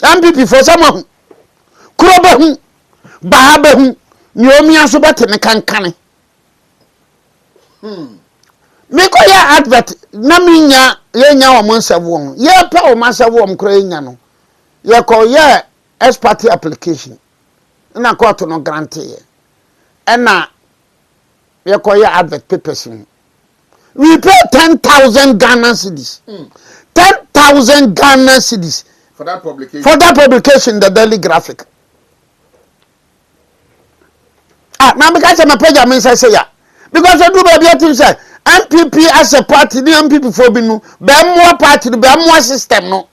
MPP for some Krobahu, Bahabahu, Nyomia Subati, and Kankane. Make all your advert, Naminya, Yenya or Monsa Wong, Ya Power Massa Wom Craniano. Ya call ya as party application. And I call to no grantee. And now, ya call your advert papers. We pay 10,000 Ghana cedis. 10,000 Ghana cedis. For that publication? For that publication, the Daily Graphic. Now because I'm a page, I mean, I say, yeah. Because I do baby, I say, MPP as a party, the MPP for Binu, be more party, be more system, no.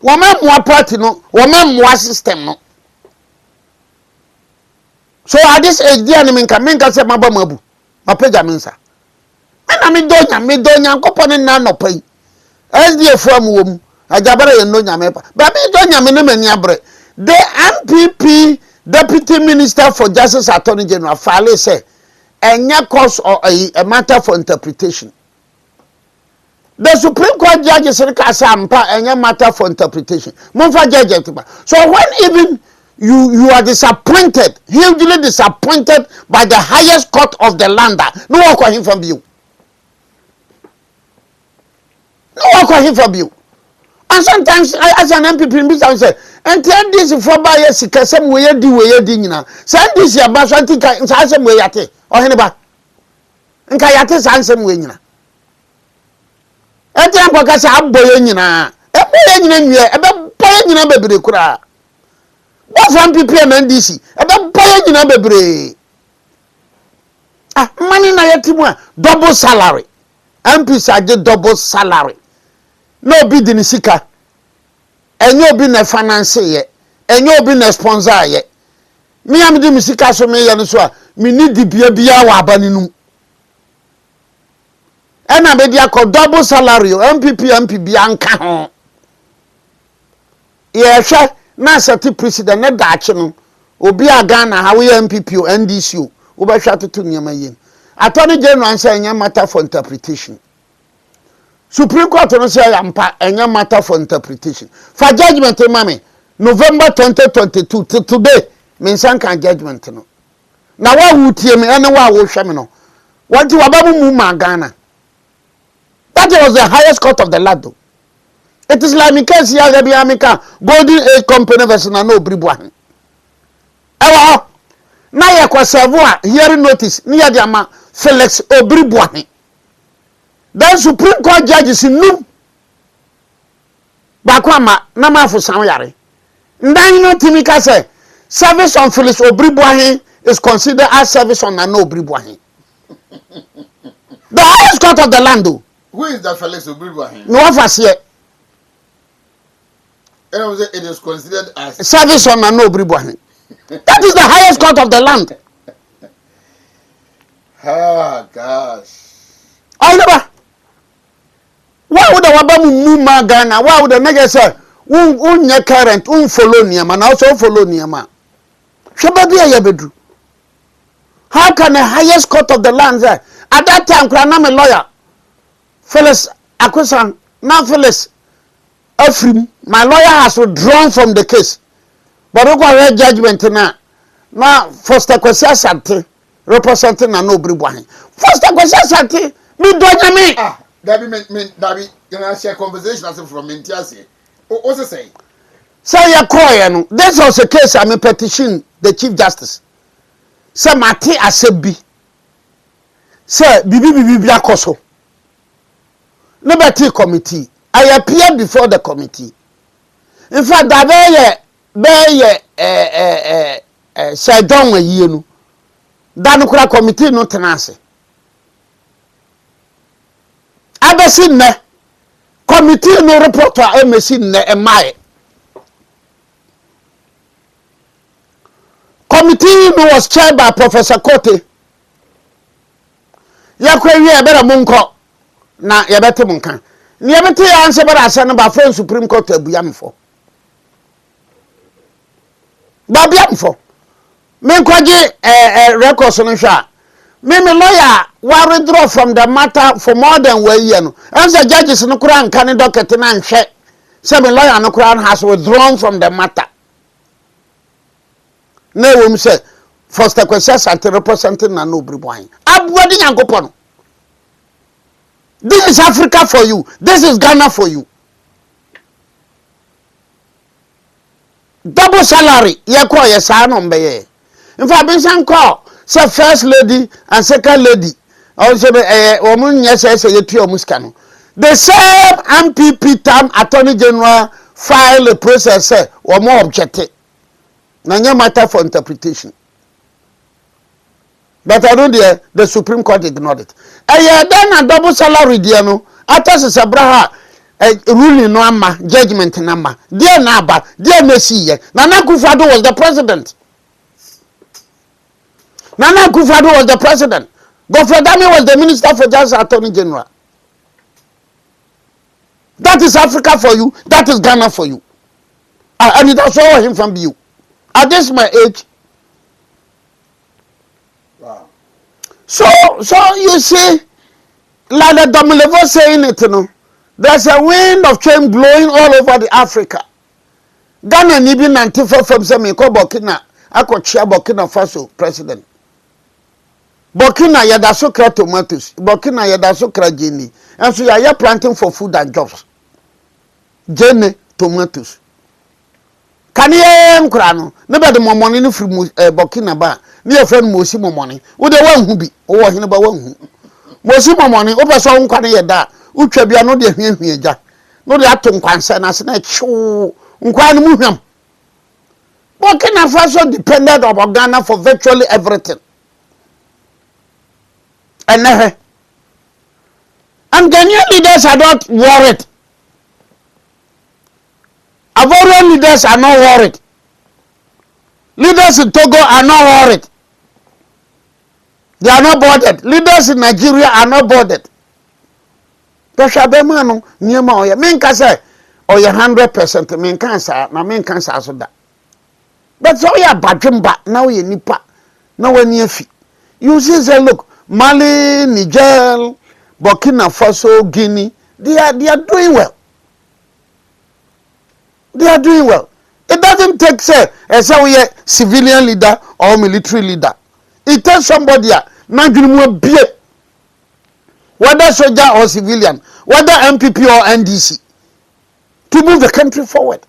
Woman more party, no. Woman more system, no. So at this age, the enemy can make us a mabu. My page, I mean, sir. And I mean, don't company none of pay. As the from womb, I jabber and no yamepa. But I don't yamin, the MPP Deputy Minister for Justice Attorney General Fale say, and ya cause or a matter for interpretation. The Supreme Court judges Sampa and ya matter for interpretation. Monfa judge. So when even you are disappointed, hugely disappointed by the highest court of the land, no one can hear from you. No one can hear from you. And sometimes, as an MPP, I say, and tell this for by a sick, some way do way dinner. Send this your bash and think I some way at it, or anybody. And Kayate sans some winner. At the Ampacas are boying, a boying in here, about boying in a baby cry. What from people and DC, about boying in a baby. Ah, money na yatimwa, double salary. MPs are get double salary. No bid in sika. And you been a financier yet. And you been a sponsor yet. Me am the musika so me yan so me need the bia wa abaninu. And I be dia call double salary MPP anka ho. Ye hwe na seti president na daache no obi Ghana ha we MPP o NDC o wo ba hwa to nyama yin. Attorney General say anya matter for interpretation. Supreme Court no say ampa enya matter for interpretation. For judgment mami November 2022 till today me san kan judgment no. Na wa wutie me ene wa wo hwe me no. Wanti wababu mu ma Ghana. That was the highest court of the land. It is like me case here the America Golden Age Company versus na no bribuahin. Ewa na ye kwa serve hearing notice ni ya ama Felix Obribuahin. Then Supreme Court judges in Num Bakwama Namafu Samyari. Then no Timika say service on Felix Obribuahin is considered as service on Nano Obribuahin. The highest court of the land. Who is that Felix Obribuahin? No one was here. And it is considered as service on Nano Obribuahin. That is the highest court of the land. Ah, gosh. I never. Why would the Wabamu move Ghana? Why would the nigga say, your current, follow Niama, and also follow Niama? Shabadia Yabedru. How can the highest court of the land say? At that time, I'm a lawyer. Felix Akusan, now Felix Ephraim, my lawyer has withdrawn from the case. But we got a judgment now. Now, Foster Kwesi Asante representing an Obribuahin. Foster Kwesi Asante, me doing me. Ah, that be you know, share conversation as from Mintiasi. What's it say? Say your coin. This was a case I mean petition the Chief Justice. Say Mati Asebi. Say Bibi Akoso. Liberty Committee. I appeared before the committee. In fact, that say don't we you Danukura committee no tenase. Abesin ne committee no report to MSC ne emaye. Committee no was chaired by Professor Kote. Yakwe wi ebere munko na yebete munkan. Ni yebete answer bara asa ba friend Supreme Court abuyamfo. Babiamfo. Me kwaje records no hwa. Me lawyer wa withdraw from the matter for more than 1 year no. Answer judges no kura nka ne docket na nhwe. Say me lawyer no crown has withdrawn from the matter. No wom say first question Asante representing na no bribwan. Abwadi Nyankopon. This is Africa for you. This is Ghana for you. Double salary, ye call ye son on be. In fact, Benson call, say first lady and second lady. Also, woman, yes, you two muskano. The same MPP term Attorney General file a process, say, or more objective. Nanya matter for interpretation. But I don't dare, the Supreme Court ignored it. Then a double salary, dear no, Atas Sabraha. Ruling no ama, judgment number. Dear Naba, dear Messi, Nana Kufado was the president. Nana Kufado was the president. Godfrey Dami was the Minister for Justice Attorney General. That is Africa for you. That is Ghana for you. And it also him from you. At this my age. Wow. So you see, like the Domilevo saying it, you know. There's a wind of change blowing all over the Africa. Ghana ni bi nantifa from say me ko Burkina akochia Burkina Faso president. Burkina yada so kra tomatoes, Burkina yada so kra geni. And so you are planting for food and jobs. Geni tomatoes. Kan ye nkra no, ne be de momoni no free Burkina ba. Ne your friend Mosi momoni. Wo de wan hu bi, wo hene ba wan hu. Mosi momoni, wo be so nkwa ne yeda. Utwa bia no de hwiehwieja no de ato nkwansa na se na chiw nkwan no muhwam. Burkina Faso depended on Ghana for virtually everything. And Ghanaian leaders are not worried. Ivorian leaders are not worried. Leaders in Togo are not worried. They are not bothered. Leaders in Nigeria are not bothered. Toshabema no niema oya menka say oya 100% menka sa na menka sa so da. But so ya badwemba na we nipa na wani afi. You see say look Mali, Niger, Burkina Faso, Guinea, they are doing well. They are doing well. It doesn't take say we a civilian leader or military leader. It takes somebody na dwumu bie. Whether soldier or civilian, whether MPP or NDC, to move the country forward.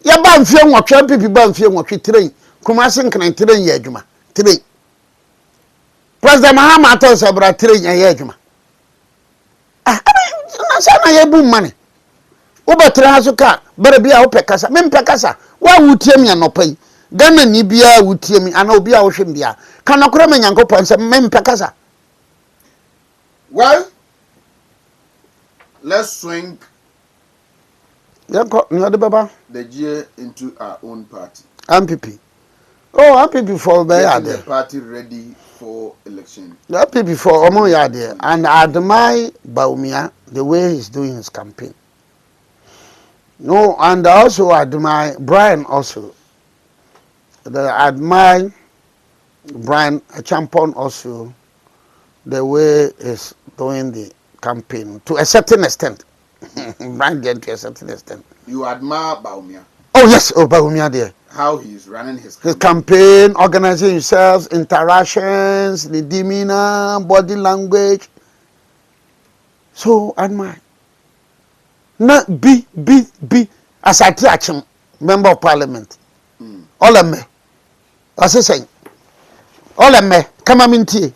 Ya ba mfie nwotwe MPP ba mfie nwotwe train, Kumasi nkan train ye adwuma, train. President Mahama ato sabra train ye adwuma. Na sana ye bu mane. Wo betre ha so ka, bere bia wo pekasa, me mpekasa, wa wutie mi anopai. Ghana ni bia wutie mi ana obi a wo hwem bia. Kana kura me Nyankopon se me mpekasa. Well, let's swing the gear into our own party. MPP. Oh, MPP for the party ready for election. The MPP for Omo Yade. And I admire Baumia the way he's doing his campaign. No, and I also admire Brian also. I admire Brian Champon also the way he's doing the campaign to a certain extent. Brian get to a certain extent. You admire Baumia? Oh yes, Baumia there. How he's running his campaign, organizing himself, interactions, the demeanor, body language. So admire. Not be as I teach him, member of parliament. All of me. As I say, all of me, come on in.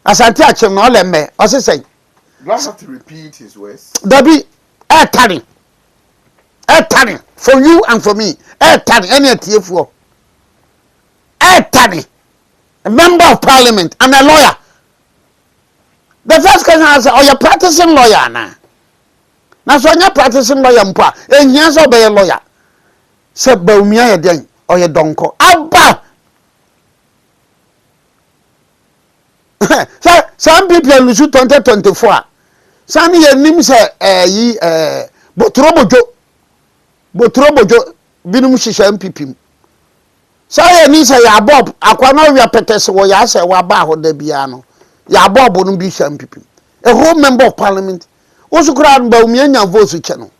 As I teach him, all of me. As I say, do I have to repeat his words? There be air turning for you and for me. Air turning, any TF4. Air turning, a member of parliament and a lawyer. The first question I say, oh, you're practicing lawyer now. Now, so you're practicing lawyer, and here's a be a lawyer. Say, Baumia again, or your donko. Abba! Some people lose 2024. Some year names Botrobojo Binum Shisha MPP. So ye ni say ya Bob akwana wi apetese wo ya say wa ba ho da bia no ya Bob no bi sha MPP. A whole member of parliament Osukura Baumia nya votes channel.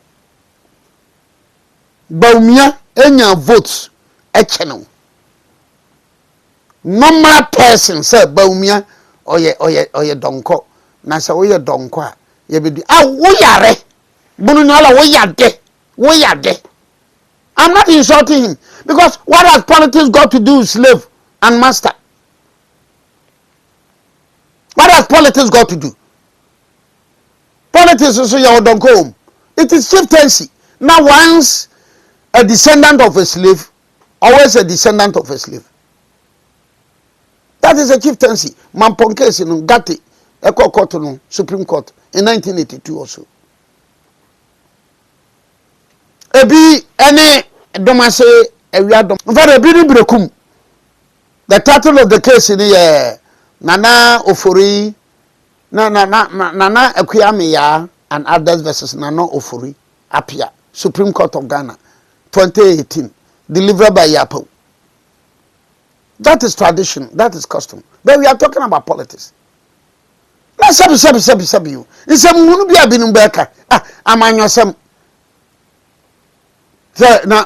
Baumia enya votes a channel. Normal person say Baumia oye donko. Na say oye donko a ye be wo yare. Bunu nyala wo yade. I'm not insulting him because what has politics got to do with slave and master? What has politics got to do? Politics is your don't home. It is chieftaincy. Now once a descendant of a slave, always a descendant of a slave. That is a chieftaincy. Mampon case in Gatti, Echo Court, Supreme Court in 1982 or so. Ebi any domase ewiadom. Very ebi brekum. The title of the case in Nana Ofori Nana Ekwiyamiya and others versus Nana Ofori Apia, Supreme Court of Ghana, 2018, delivered by Yapo. That is tradition, that is custom. But we are talking about politics. Let's sabi you. It's a munu bi abinu beka. Amanyo sem. Na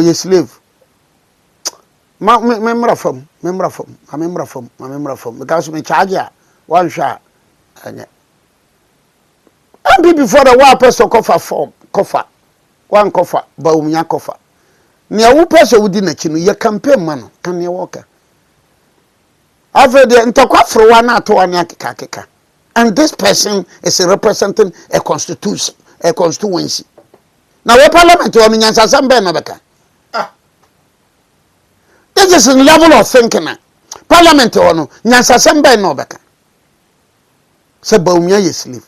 you slave. Member from because me charge ya one shot and before the one person coffer one coffer Baumia coffer near who person within a chin your campaign man can you walk after the entokwa for one at one yakika and this person is representing a constituency now we parliament or minyansa sambe no beka. This is a level of thinking. Parliament or no, Nyansa Sembe no beka. Se Baumia is slave.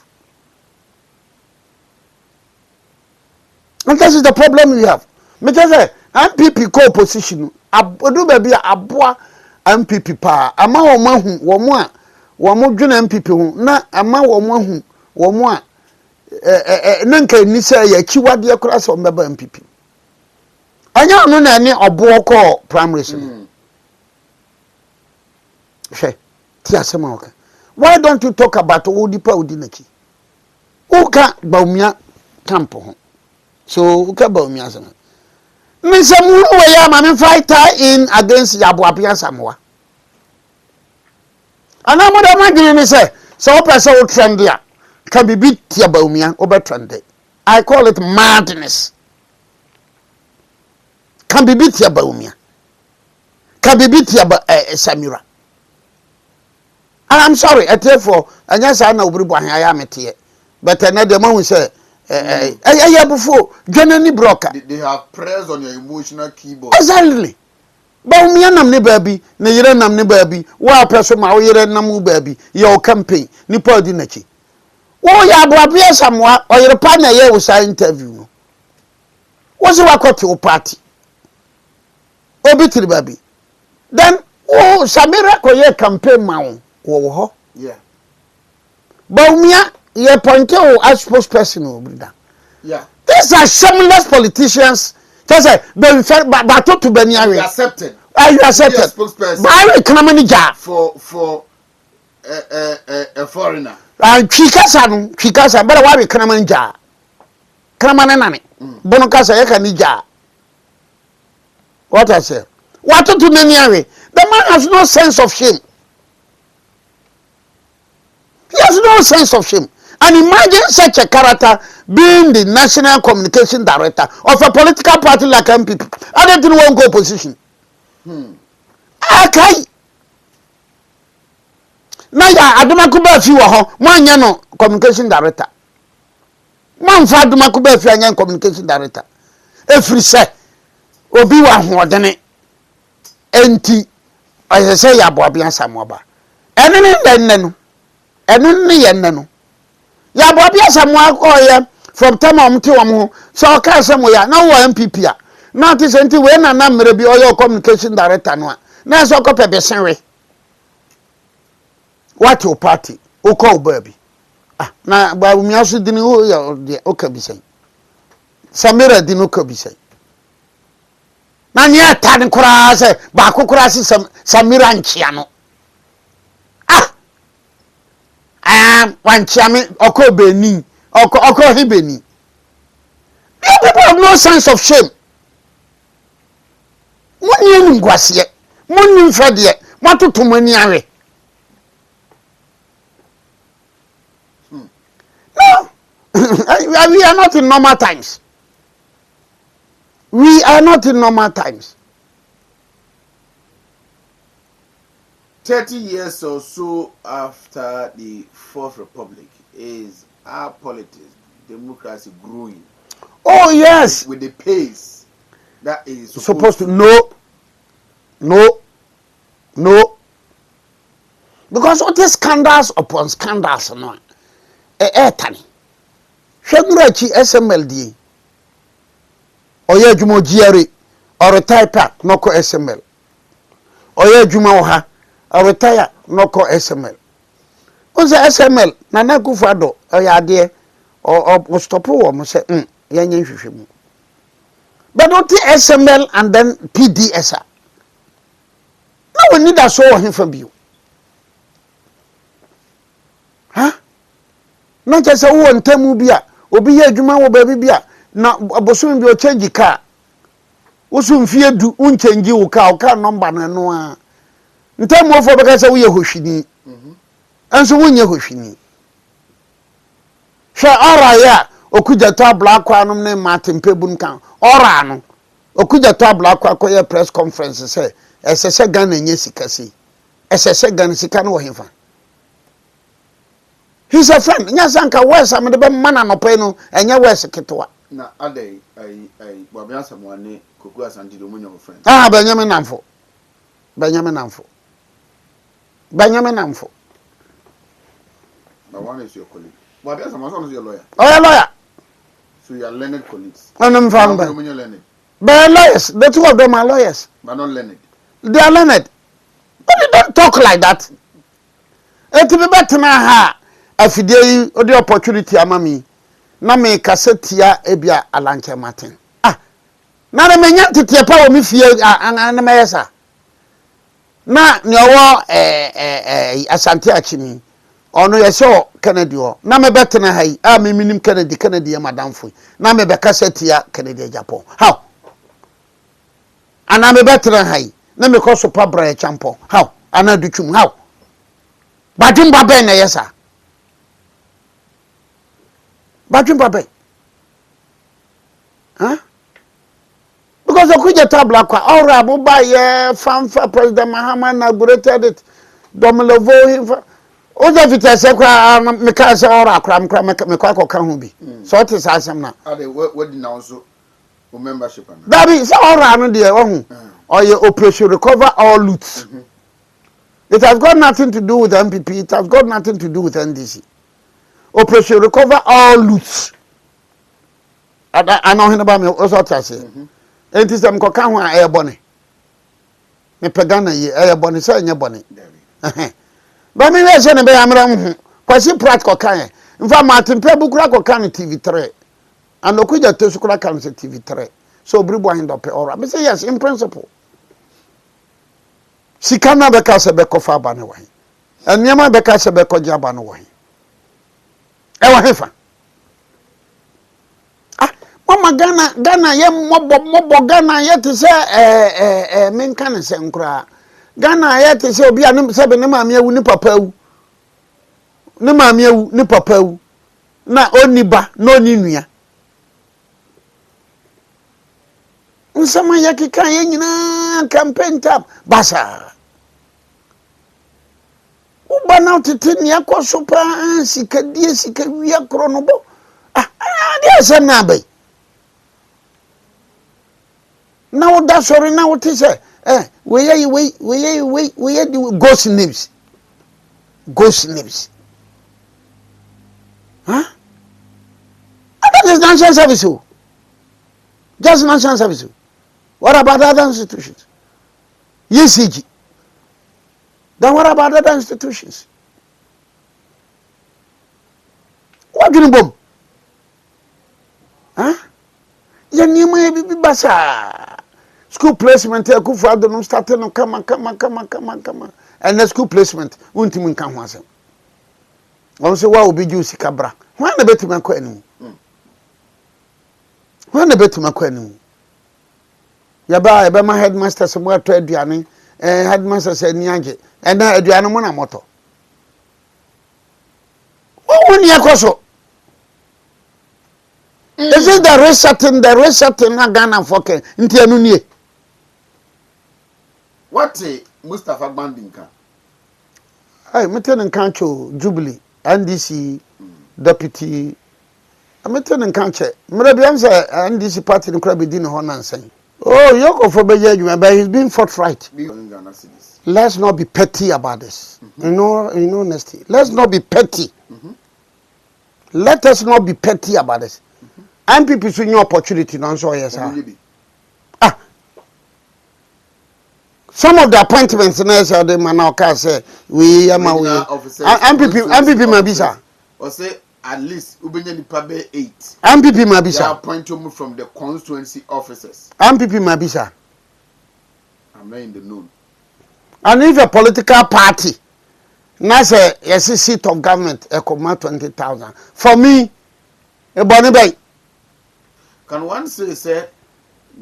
And this is the problem we have. Because MPP co-opposition, do baby abwa MPP pa, ama womahu, womo dwena MPP hu, na ama womahu, womo nanka ni say ya chiwade akura so mbeba MPP. Anya no na ni obo ko primary school. Why don't you talk about Odipa Odinaki? Uka Baumia campo. So Uka Baumia sama. Mr. Mulu ya mami fighter in against Yabuapia Samoa. And I'm going to say, so person trend there can be beat ya Baumia over trend. I call it madness. Can be beat ya Baumia. Can be beat ya Samira. And I'm sorry, I tell for and yes, I know I am it here. But another man will say, before Johnny Broker. They have pressed on your emotional keyboard. Exactly. Baumia nam ne baby, ne yere nam ne baby, wa person ma yere nam baby, your campaign, ni pa di nachi. Oh ya Boabia Samoa or your partner here was our interview. Was you got to party? Obiti baby. Then oh Samira ko ye campaign maun. Yeah. Baumia ye pointed as spokesperson. Yeah. These are shameless politicians. Just say, but to Beniari. Accepted. You accepted. Spokesperson. But I economy jar for a foreigner. And Chikasa, but why economy jar? Kramanani. Bonocasa, Yakanija. What I say? What to Beniari? The man has no sense of shame. He has no sense of shame. And imagine such a character being the national communication director of a political party like MPP. I don't know one go position. Okay. Now Adama Kuba if you are one no communication director. Man for Adama Kuba if you are communication director. If we say Obi wa hodene enti I say ya Boabia Samoa. Enu ni yen no. Ya Boabia Samoa ko from time am so ka Samoa ya na wo MPP a. Na ti senti we na mere bi oyo communication director no a. Na so ko pebesen we. What your party? O call baby. Na ba mi aso dini o ya de o ka bi sen. Samira dini o ka bi sen. Na nya tan kura se ba kokura se Samira nchia no. wanchiame oko Benin oko Hibeni. You people have no sense of shame. Money ngwase. Money mfade. Matoto mani awe. No. We are not in normal times. We are not in normal times. 30 years or so after the Fourth Republic, is our politics, democracy growing? Oh, yes. With the pace that is supposed to. No. Because what is scandals upon scandals no. Tani. Shagurachi SMLD. Oye jumo GRA or retire pack noko SML. Oye juma oha or retire noko SML. Once SML nana kufado oya ade or stop wo mo say yenye hwehwemu. But not the SML and then PDSA. Now we need a show him from you. Huh? Not just a one time bia obi ye adwuma wo ba bia na abosom bi o change car. Wo so mfie du un change wo car number na no a. Ntam wo fo beka say wo ye hohwini. Anso wo nye hohwini. Hwe ora ya okuja to black kwanom ne Martin Pebun kan. Ora no okuja to black kwa press conference say esese Ghana nye sika si. Esese Ghana sika no wo hemfa. He's a friend. Nyasanka wes am de be mana no pe no enye wes ketwa. Na ade Bobia Samuane Koku Asante do munyo friend. Benjamin Namfo. But one is your colleague. Bobia Samuane is your lawyer. Oh, a lawyer. So you are learned colleagues. I'm found. They're lawyers. The two of them are lawyers. But not learned. They are learned. But they don't talk like that. It will be better now. If you the opportunity, amami, na me kasetia ebia Alanche Martin. Na na menya tete pa o mi fie na me yesa. Na ne owo Asante Achimi. Ono yeso Kennedy o. Na me betena hai. Me minim Kennedy ya madam fo. Na me be kasetia Kennedy Japan. How? Ana me betena hai. Na me ko super bra champo. How? Ana duchum how? Bajumba be na yesa. Bajumba be. Huh? Because the kuja tabla kwa ora buba ye fanfa President Mahama inaugurated it. Domilovo him. Oza vita se kwa meka se ora akra meka ko ka ho bi. So it is asem na. What did now so membership na. Dabi se ora no de ohun. Or your operation recover all loot. It has got nothing to do with MPP. It has got nothing to do with NDC. Operation recover all loot. I know him about me also to say. It is them koka ho air bonny. Me pagana ye air bonny say nya bonny. But me we say na be amram ho. Kwasi prat koka. In fact Martin Pebu kura koka no TV3. And okuja tesu kura kan say TV3. So bribo hin do pe ora. Me say yes in principle. Sikana beka se beko fa ba ne wa hin. Enyama beka se beko ja ba no wa hin. E wa hefa. Mama Ghana ye mobo Ghana ye te se menka ne se nkura. Ghana ye te se obi anim se be ne maame awu ni papa awu. Ne maame awu ni papa awu. Na oniba na oni nua. Nsama ya kika ye nyina campaign tab basa. Uba na tete ni akoso pa sika wi akro no bo. Dia se na bai. Now that's sorry now what is we the ghost names. Huh? That is national service. Just national service. What about other institutions? ECG. Then what about other institutions? What do you bomb? Huh? Yanima be basa. School placement ya kufa do no start no come. And the school placement unti mun kan ho asem. On say wa obi ju sika bra. When na betima kwa anim. When na betima kwa anim. Ya ba ma headmaster se mo ato aduane. Headmaster se ni age. Na aduane mo na moto. Wo ni akoso. Is it the resetting na Ghana foke nti anu nie. What Mustafa Bandinka? Hey, meten nkan cho Jubilee NDC deputy. Meten nkan che. Mra biam say NDC party no kra be di ne ho nansan. Oh, Yoko for beje adwuma, but he's being forthright. Let's not be petty about this. You know honesty. Let's not be petty. Let us not be petty about this. And people see new opportunity, no so yes. Some of the appointments now say the man now can say we am we. MPP mabisa. Or say at least ubenye nipa be 8. MPP mabisa. They appoint them from the constituency officers. MPP mabisa. I'm not in the known. And if a political party now say yes seat of government a command 20,000. For me, a bonny bay. Can one say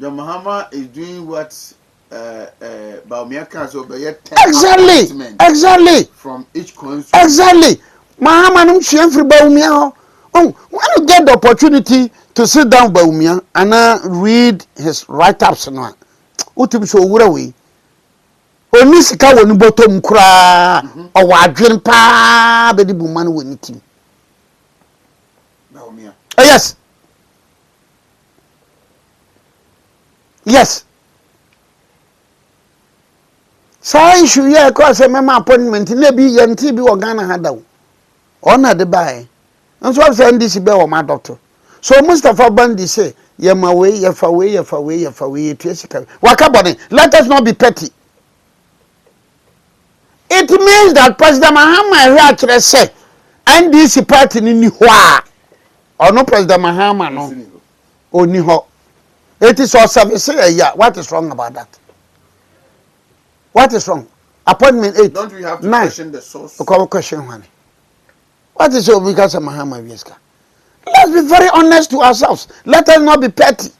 John Mahama is doing what Baumia Council by exactly from each constituency? Exactly. Mahama no chien free Baumia. Oh, when you get the opportunity to sit down Baumia and read his write-ups no. Utim so wura we. Oni sika woni bottom kura o wadwen pa be di buman woni tim. Baumia. Yes. Yes. Sa issue here cause mema appointment na bi yenti bi o Ghana hadaw. Ona de bai. And so say NDC be o ma doctor. So Mustafa Bandi say yema we yefa we tuesika. Waka bone. Let us not be petty. It means that President Mahama actually say NDC party ni ho a. Or no President Mahama no. Oni ho. It is all service a year. What is wrong about that? What is wrong? Appointment 8. Don't we have to 9. question the source? Question one. What is your because of Mahama Vieska? Let's be very honest to ourselves. Let us not be petty.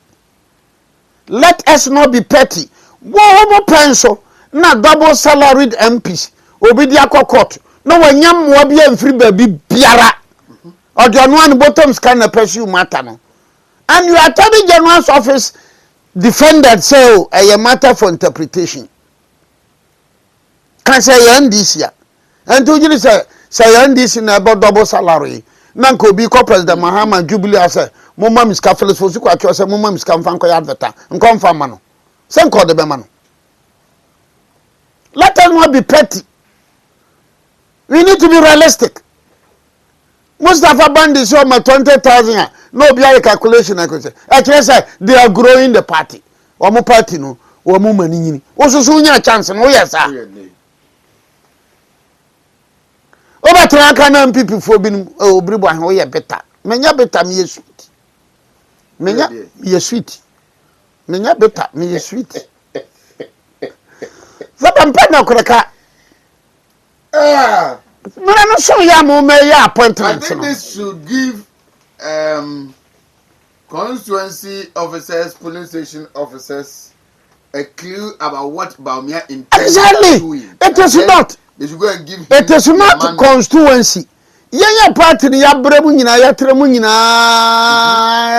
Let us not be petty. What pencil? Na double salaried MPs. Obidia court. No one yam wabi and free baby biara. Or the one bottoms can pursue matter no. And your Attorney General's office defended say a matter for interpretation. Can say NDC ya. And to you say NDC na about double salary. Nanko bi ko President Mahama Jubilee ase mumma miska felis fo siku atwa say mumma miska mfa nko ya adverta. Nko mfa ma no. Say nko de be ma no. Let us not be petty. We need to be realistic. Mustafa Bandi show my 20,000. No be a calculation I could say. Actually say they are growing the party. Omo party no, omo mani nyini. Osusu nya chance no yes sir. Oba tran na MPP fo bi no obribo ahe wo ye better. Menya better me ye sweet. Menya ye sweet. Menya better me ye sweet. Zaba mpana kureka. No so ya mo me ya appointment. I think this should give constituency officers, police station officers a clue about what Baumia intends exactly. doing. It is not. They should go and give him it is not constituency. Yenya party ni ya bremu nyina ya tremu nyina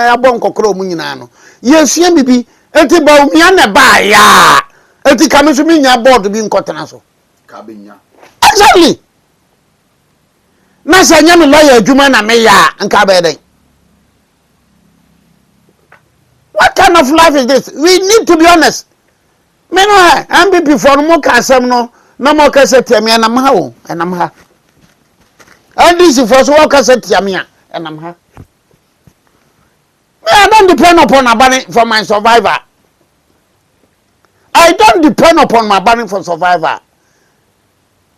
ya bon kokoro mu nyina no. Yesu bibi enti Baumia na ba ya. Enti kamisu mi nya board bi nkotena so. Kabenya. Exactly. Na sa nya me lawyer adwuma na me ya nka be den. What kind of life is this? We need to be honest. Me no MPP for no ka asem no na mo ka se tiamia na ma ho enam ha. And this for so ka se tiamia enam ha. Me I don't depend upon my money for my survivor. I don't depend upon my money for survivor.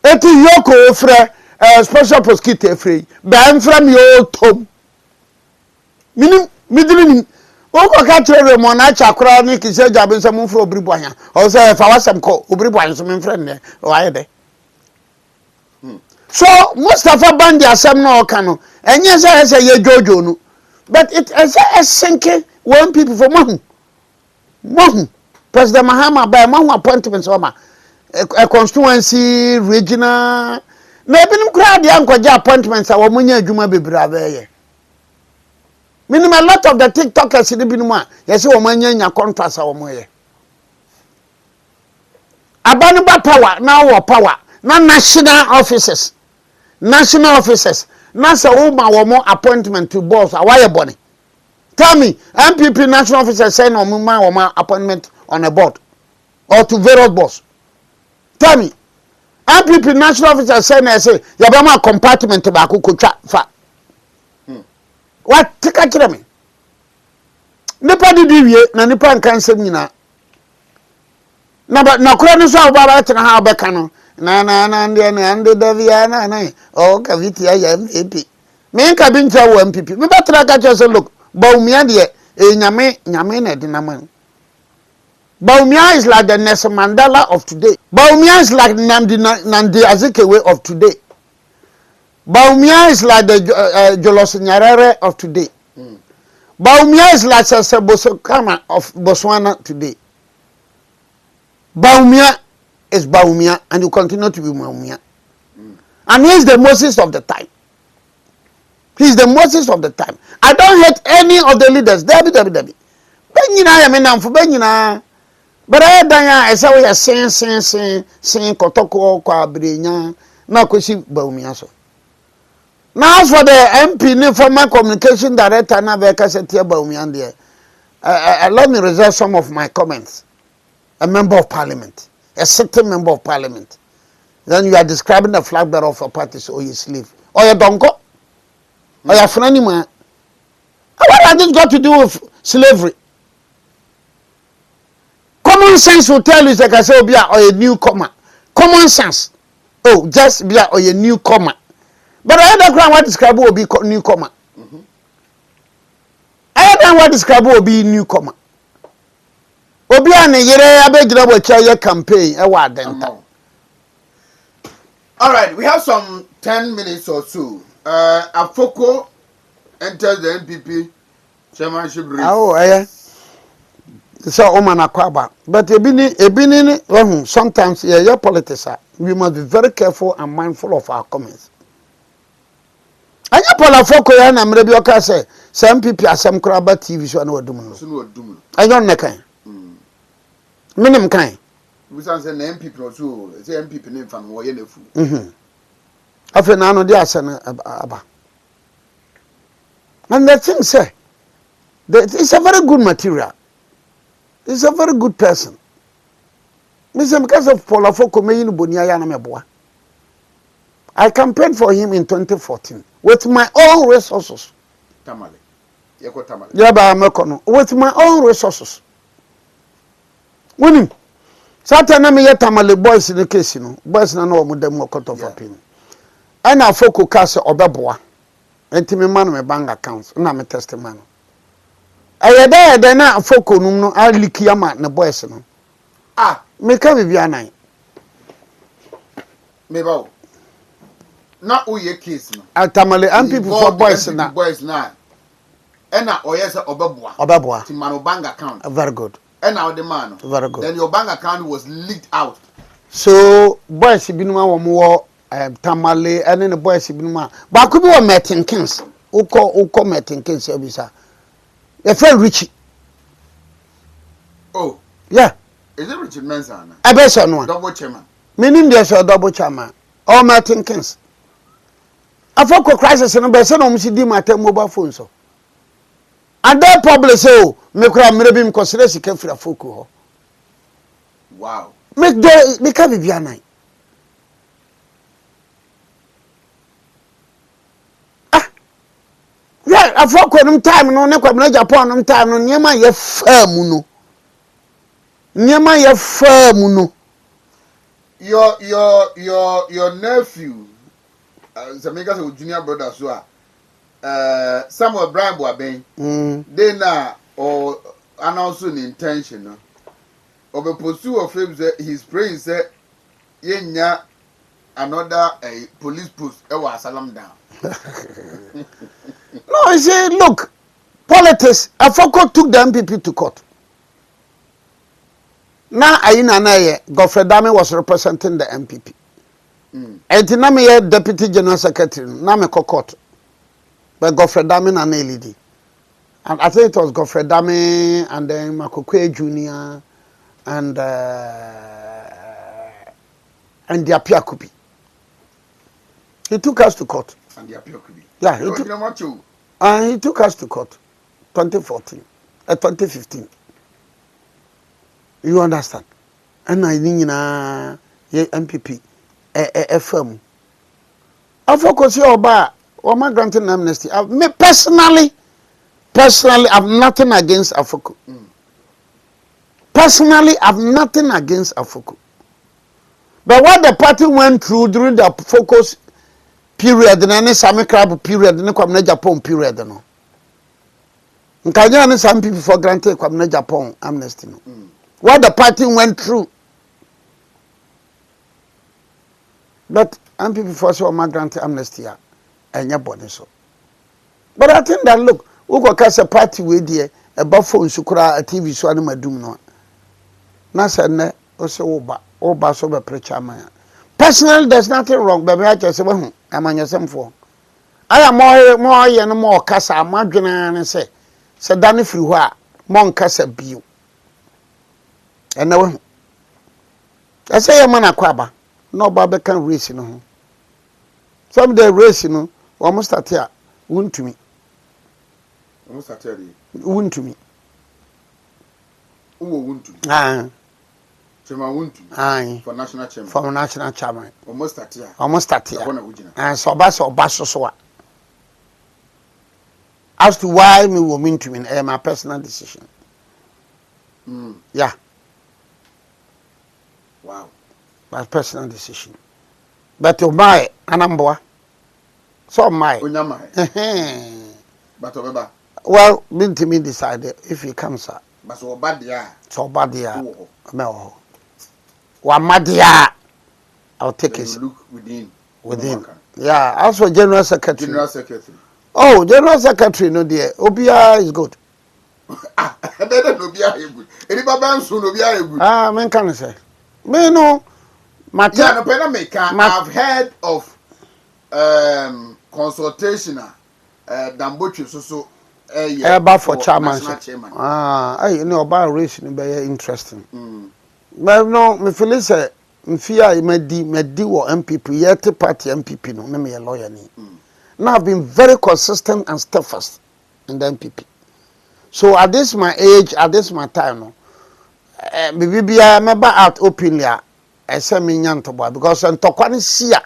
Eti yoko ofre special prosecutor free. Ba from your tom. Midini Oko ka chere mo na chakra ni kise jabe nso mo fro obribo anya o say fa wasem ko obribo anya so me friend ne o aye de So Mustafa Bandi asem na oka no enye say ye jojo no, but it is a sinking when people for mahu President Mahama by mahu appointments oma a constituency regional na ebinim kra dia nkwaje appointments a wo munya adwuma bebra abeye minimum a lot of the TikTokers ni binom a yesi wo manya contracts a wo moye abanu ba power na wo power na national offices na say wo wo appointment to boss awaye bone. Tell me MPP national officers say no wo appointment on a board or to various boss. Tell me MPP national officers say na say yabama compartment ba ko twa fa. What take a me? Nipa di wie na nipa nkan nsem nyina. Na kura no so baba tena ha obeka no. Na ndi davia na o kaviti ya MPP. Me nka bi ncha wo MPP. Me betra ka che look, Baumia de nyame na di na man. Baumia is like the Nelson Mandela of today. Baumia is like Nandi Azikiwe of today. Baumia is like the Jolos Nyarere of today. Baumia is like Sesebosokama of Botswana today. Baumia is Baumia and you continue to be Baumia. And he is the Moses of the time. He is the Moses of the time. I don't hate any of the leaders. Debbie. Benyina ya menamfo benyina. But I dan esa we sin kotoko kwa brenya na kwesi Baumia so. Now as for the MP, the former communication director, na veka setia Baumia there. Let me reserve some of my comments. A member of parliament, a sitting member of parliament. Then you are describing the flag bearer of a party, so you slave. Or you donko. Or you friend man. What has this got to do with slavery? Common sense will tell you that I say, be a newcomer. Common sense. Oh, just be a newcomer. But I don't what describe will be newcomer. I don't what describe will be newcomer. Obi ane yere abegyina bocha ye campaign e wa denta. All right, we have some 10 minutes or so. Afoko enters the NPP chairmanship race. Oh, so o man akwaba. But ebini sometimes your politics we must be very careful and mindful of our comments. Anya Paula Foko ya na mrebi oka say MPP asem kra ba TV so na wadum no. So no wadum. Anyo nekan. Minim kan. We say na MPP also, say MPP name fan wo ye na fu. Afi na no dey asana aba. And the thing say that it's a very good material. It's a very good person. Because of Paula Foko me yin bonia ya na meboa. I campaigned for him in 2014 with my own resources. Tamale. Yeko tamale. Yaba mekono with my own resources. Winning. Satana me tamale boys in the case no. Boys na no mo dem okoto for pin. And Afoko case obeboa. Enti me man me bank accounts na me testimony. Ayeda na Afoko num no aliki ama na boys no. Me ka bibia nan. Me bawo. Na oye case no. Atamale and people for boys na. Boys na. Ena oye se obeboa. Obeboa. Ti man bank account. Very good. And now the man. Very good. Then your bank account was leaked out. So boys binuma wo mo tamale and the boys binuma. Ba ku bi wo Martin Kings. Uko Martin Kings ebisa. E friend Richie. Oh. Yeah. Is it Richard Mensah? Abeso no. Double chairman. Meaning there's a double chairman. Or Martin Kings. Afoko crisis no be say no msi di matter mobile phone so. And they probably say, oh, me kura mrebi m consider sika fira Afoko ho. Wow. Make ka bibia nan. Yeah, Afoko num time no ne kwabna Japan num time no nyema ye famu no. Nyema ye famu no. Your nephew, Samika junior brother so Samuel Brian Boaben. They na or announcing intention or pursue of him he's praying say yenya another police post was salam down. No, I say, look, politics, Afoko took the MPP to court. Now, Godfrey Dame was representing the MPP. And Tinami, Deputy General Secretary, Nameko court. But Godfrey Dame and lady. And I think it was Godfrey Dame and then Makokwe Jr. and the Apiakupi. He took us to court. And the Apiakupi. Yeah, he took us to court. 2014, 2015. You understand? And I think MPP, FM. I focus your bar or my granting amnesty. Me personally, I've nothing against Afoko. Personally, I've nothing against Afoko. But what the party went through during the focus period, and any Sami Crab period, and the Japan period, no. Nkanya some people for granted kwamna Japan amnesty no. What the party went through. But some people for sure ma granted amnesty enya bone so. But I think that look, we go cast a party we there about phone sukura a TV so ani madum no. Na say ne o say oba so be preacher man. Personally there's nothing wrong, but I just say well, am anyasem for. I am more ye no more kasa amadwena ne say se dane firi ho a mon kasa bio ena we ese ye man akwaba no ba be kan race no ho some the race no wo start here wuntumi wo start here wuntumi wo wuntumi chairman wuntumi for national chairman almost start here and so ba so a as to why me will mean to win my personal decision. Yeah. Wow. My personal decision. But to my anamboa. So my. But Obeba. Well, mean to me decided if he comes up. But so bad yeah. So bad yeah. No. Wamadia. I'll take it. Look within. Yeah. Also General Secretary. General Secretary. Oh, General Secretary, no dear. Obia is good. Obia is good. Men can say. Me no. I've heard of consultation. Dambochi so about for chairmanship. You know about race be interesting. But no, me feel say me fear me di wo MPP yet party MPP no me a lawyer ni. Now I've been very consistent and steadfast in the MPP. So at this my age, at this my time, no, maybe I remember out openly. I say me nyanto boy because on tokwani siya,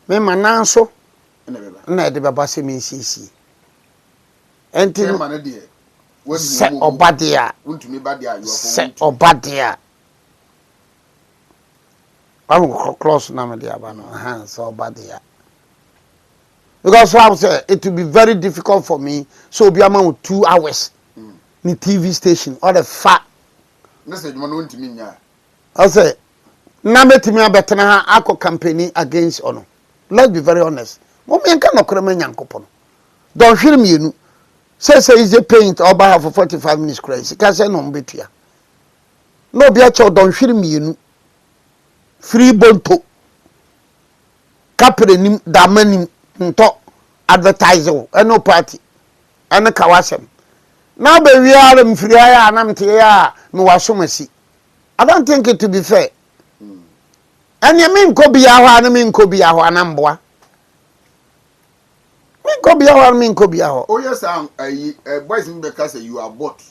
me mananso, na de baba se me sisi. Enti se obadia, se obadia. I will close na me dia ba no, so obadia. Because I say it will be very difficult for me. So be amount 2 hours in TV station or the fat. I say, na betimi abetena akọ campaign against ono. Let's be very honest. Mo me nka nokore ma nyankopon. Don hwere mienu. Say is a paint or buy for 45 minutes crazy. Ka say no mbetua. No be a cho don hwere mienu. Free bonto. Kapre nim da manim nto advertising no party ene kawasem na be wiare mfiri aya anamte ya me wasomasi. I don't think it to be fair. Anya me nko bia ho ana me nko bia ho anamboa me nko bia ho ana me nko bia ho. Oh yes, boys in the say you are bought.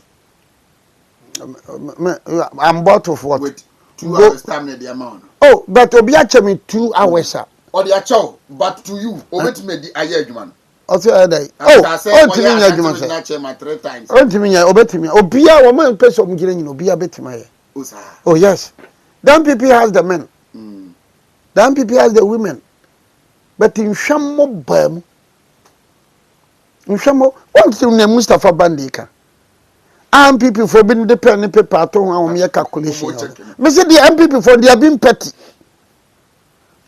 I'm bought of what? With 2 hours time the amount. Oh, but obi ache me 2 hours. Or the chow, but to you, obet me the ayedman. Also, to me, I chairman 3 times. To me, obet me. Obia, woman, person, Obia Betty. Oh, yes. Then people has the men. Then people has the women. But in Shamo Bam, in Shamo, what's your name, Mustafa Bandika? And people for being the penny paper to our calculation. Mr. The MPP for they have been petty.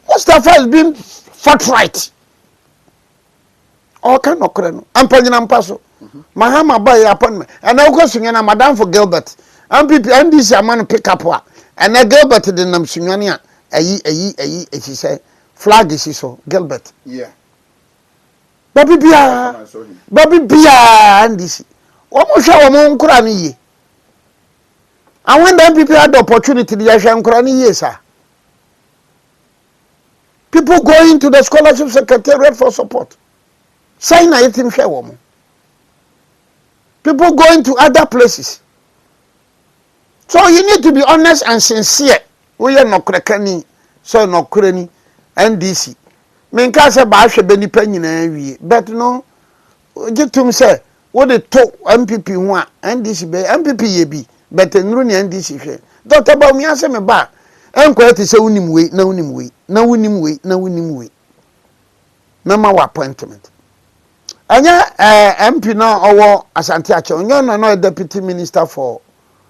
Mustafa has been forthright. All kind of creno. I'm paying an paso. Mahama buy appointment. And I'll go singing a madam for Gilbert. MPP and this a man pick up what. And I Gilbert didn't them singania. She said, flag is so Gilbert. Yeah. Baby Bia, and this. Almost show mon crani. And when the MPP had the opportunity, the Asian crani, yes, sir. People going to the scholarship secretariat for support. Sign a team share woman. People going to other places. So you need to be honest and sincere. We are not crackany, so no cranny, NDC. Menka say ba hwe beni pa nyina wie, but no gitum say what the talk MPP ho a NDC be MPP ye bi, but nru ne NDC hwe. Dr. Bawumia say me ba enko ate say unim we na unim we na unim we na unim we. Mema wa appointment. Anya MP na owo Asante Ache onyo no deputy minister for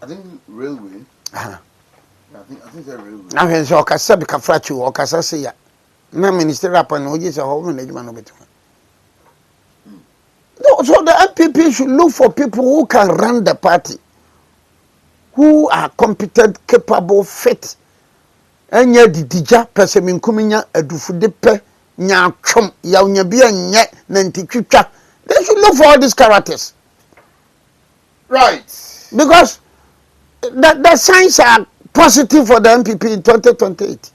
I think railway. I think that railway. Na hwe so okasa bi kafrachi okasa say ya. Na minister upon oje say ho management no betima. So the MPP should look for people who can run the party, who are competent, capable, fit. Enya didija pese minkuminya adufude pe nya twom ya onya bia nye na ntitwitwa. They should look for all these characters. Right. Because the signs are positive for the MPP in 2028.